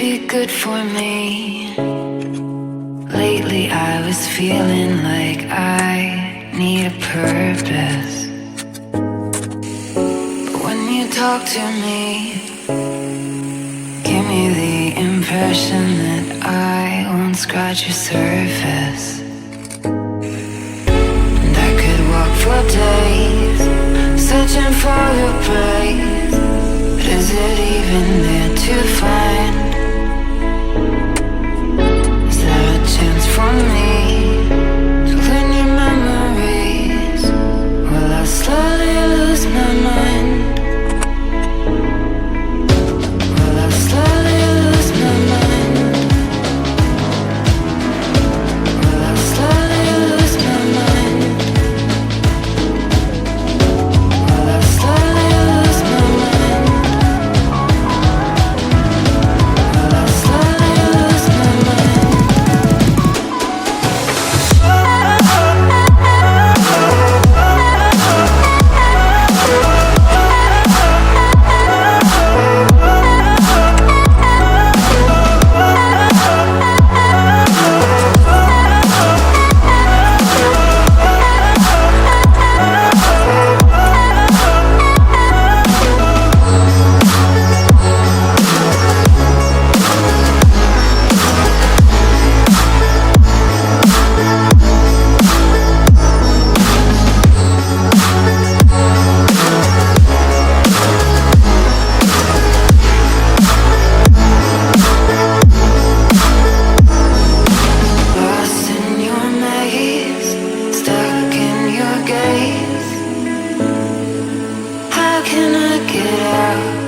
be good for me. Lately I was feeling like I need a purpose. But when you talk to me, give me the impression that I won't scratch your surface. And I could walk for days, searching for your praise. But is it even there to find? Is there a chance for me to learn your memories? Will I slowly lose my mind? Will I slowly lose my mind? Will I slowly lose my mind? Will I slowly lose my mind? Will I slowly lose my mind? Lost in your maze, stuck in your gaze. How can I get out?